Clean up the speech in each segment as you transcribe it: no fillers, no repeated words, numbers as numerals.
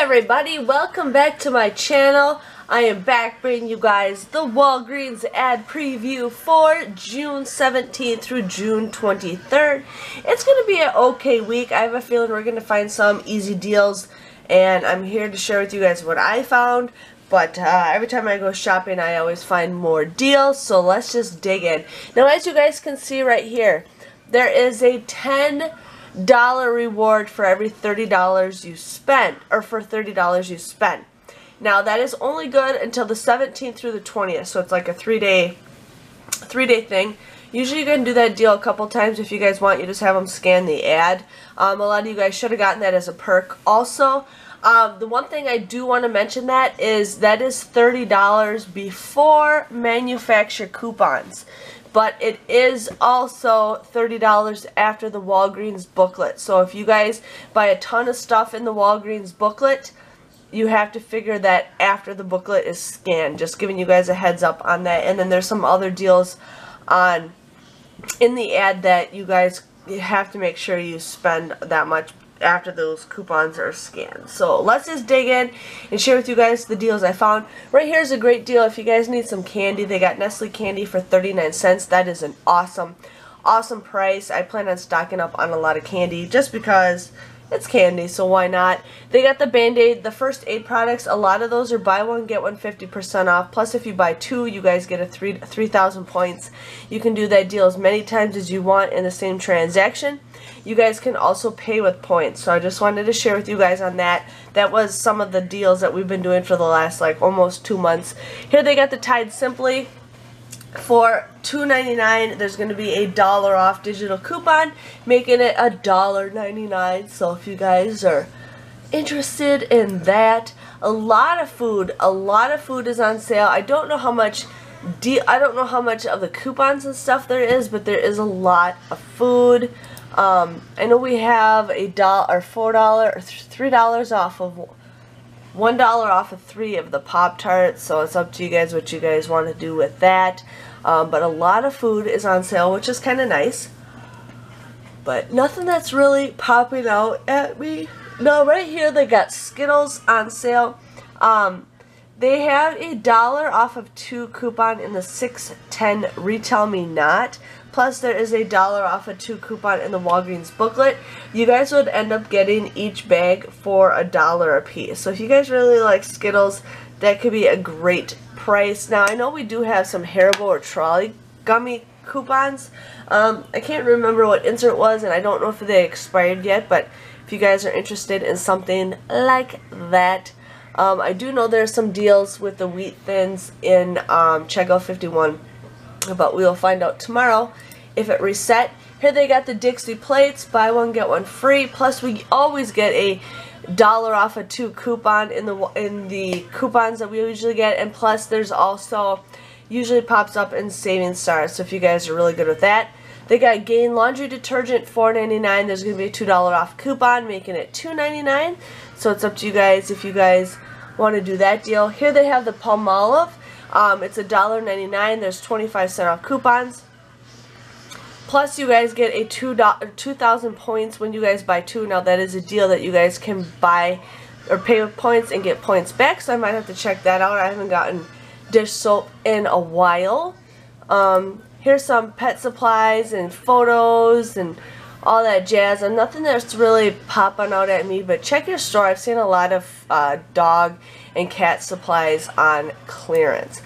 everybody, welcome back to my channel. I am back bringing you guys the Walgreens ad preview for June 17th through June 23rd. It's going to be an okay week. I have a feeling we're going to find some easy deals, and I'm here to share with you guys what I found. But every time I go shopping, I always find more deals, so let's just dig in. Now, as you guys can see right here, there is a $10 reward for every $30 you spend, or for $30 you spend. Now that is only good until the 17th through the 20th, so it's like a three-day thing. Usually you can do that deal a couple times. If you guys want, you just have them scan the ad. A lot of you guys should have gotten that as a perk. Also, the one thing I do want to mention that is $30 before manufacturer coupons. But it is also $30 after the Walgreens booklet. So if you guys buy a ton of stuff in the Walgreens booklet, you have to figure that after the booklet is scanned. Just giving you guys a heads up on that. And then there's some other deals in the ad that you guys have to make sure you spend that much after those coupons are scanned. So let's just dig in and share with you guys the deals I found. Right here is a great deal if you guys need some candy. They got Nestle candy for 39 cents. That is an awesome price. I plan on stocking up on a lot of candy just because it's candy, so why not? They got the Band-Aid, the first aid products. A lot of those are buy one get one 50% off. Plus if you buy two, you guys get a 3,000 points. You can do that deal as many times as you want in the same transaction. You guys can also pay with points. So I just wanted to share with you guys on that. That was some of the deals that we've been doing for the last like almost 2 months. Here they got the Tide Simply for $2.99. There's going to be a $1 off digital coupon, making it $1.99. So if you guys are interested in that, a lot of food is on sale. I don't know how much of the coupons and stuff there is, but there is a lot of food. I know we have a $4 or $3 off of $1 off of 3 of the Pop-Tarts, so it's up to you guys what you guys want to do with that. But a lot of food is on sale, which is kind of nice. But nothing that's really popping out at me. Now right here they got Skittles on sale. They have a $1 off of 2 coupon in the 610 Retail Me Not. Plus there is a $1 off of 2 coupon in the Walgreens booklet. You guys would end up getting each bag for $1 a piece. So if you guys really like Skittles, that could be a great price. Now I know we do have some Haribo or Trolley gummy coupons. I can't remember what insert was, and I don't know if they expired yet, but if you guys are interested in something like that, I do know there's some deals with the Wheat Thins in Checkout 51, but we will find out tomorrow if it reset. Here they got the Dixie plates, buy one get one free. Plus we always get a $1 off of 2 coupon in the coupons that we usually get, and plus there's also usually pops up in Saving Stars. So if you guys are really good with that, they got Gain laundry detergent $4.99. There's going to be a $2 off coupon, making it $2.99. So it's up to you guys if you guys want to do that deal. Here they have the Palmolive. It's $1.99. There's 25% off coupons. Plus you guys get a 2,000 points when you guys buy 2. Now that is a deal that you guys can buy or pay with points and get points back. So I might have to check that out. I haven't gotten dish soap in a while. Here's some pet supplies and photos and all that jazz. And nothing that's really popping out at me, but check your store. I've seen a lot of dog and cat supplies on clearance.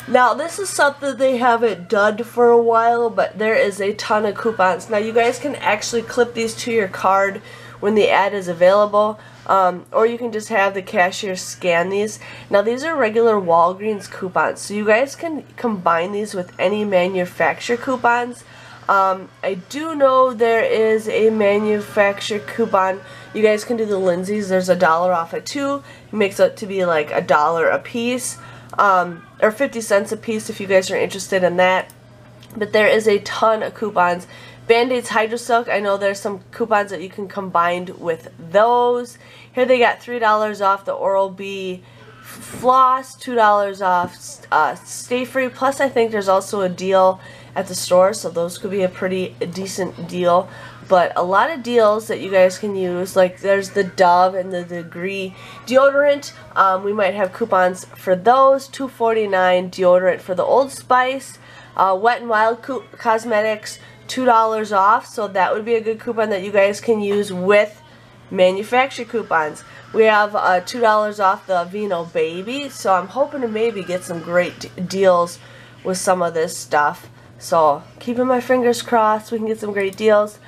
Now this is something they haven't done for a while, but there is a ton of coupons. Now you guys can actually clip these to your card when the ad is available, or you can just have the cashier scan these. Now these are regular Walgreens coupons, so you guys can combine these with any manufacturer coupons. I do know there is a manufacturer coupon. You guys can do the Lindsay's. There's $1 off of 2. It makes it to be like $1 a piece, or 50 cents a piece if you guys are interested in that. But there is a ton of coupons. Band-Aid's Hydro Silk, I know there's some coupons that you can combine with those. Here they got $3 off the Oral-B floss, $2 off Stay Free. Plus I think there's also a deal at the store, so those could be a pretty decent deal. But a lot of deals that you guys can use, like there's the Dove and the Degree deodorant. We might have coupons for those. $2.49 deodorant for the Old Spice. Wet n Wild Cosmetics, $2 off, so that would be a good coupon that you guys can use with manufacturer coupons. We have $2 off the Vino Baby, so I'm hoping to maybe get some great deals with some of this stuff. So keeping my fingers crossed we can get some great deals.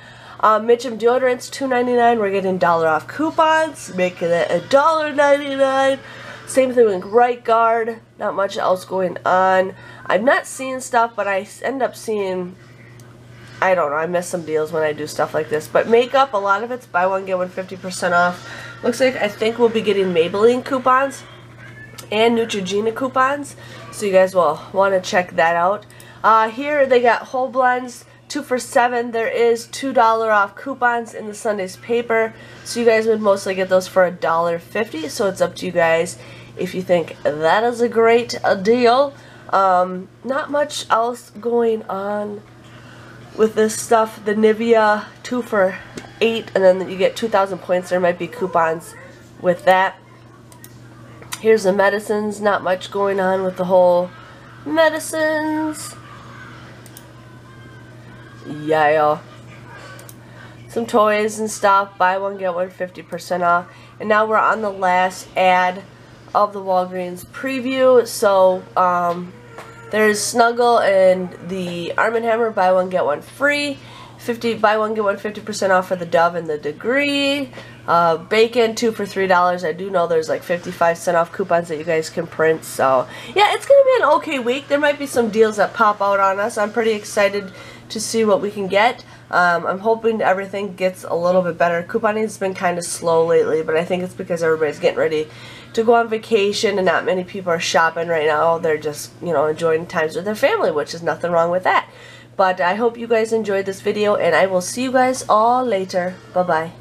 Mitchum deodorants, $2.99. We're getting $1 off coupons, making it $1.99. Same thing with Right Guard. Not much else going on. I'm not seeing stuff, but I end up seeing, I don't know, I miss some deals when I do stuff like this. But makeup, a lot of it's buy one get one 50% off. Looks like I think we'll be getting Maybelline coupons and Neutrogena coupons, so you guys will want to check that out. Here they got whole blends, 2 for $7. There is $2 off coupons in the Sunday's paper, so you guys would mostly get those for $1.50. So it's up to you guys if you think that is a great deal. Not much else going on with this stuff. The Nivea 2 for $8, and then you get 2,000 points. There might be coupons with that. Here's the medicines. Not much going on with the whole medicines. Yeah. Some toys and stuff. Buy one get one 50% off. And now we're on the last ad of the Walgreens preview. So there's Snuggle and the Arm & Hammer, buy one get one free. Buy one get one 50% off for the Dove and the Degree. Bacon, 2 for $3. I do know there's like 55% off coupons that you guys can print. So yeah, it's gonna be an okay week. There might be some deals that pop out on us. I'm pretty excited to see what we can get. I'm hoping everything gets a little bit better. Couponing has been kind of slow lately, but I think it's because everybody's getting ready to go on vacation and not many people are shopping right now. They're just, you know, enjoying times with their family, which is nothing wrong with that. But I hope you guys enjoyed this video, and I will see you guys all later. Bye-bye.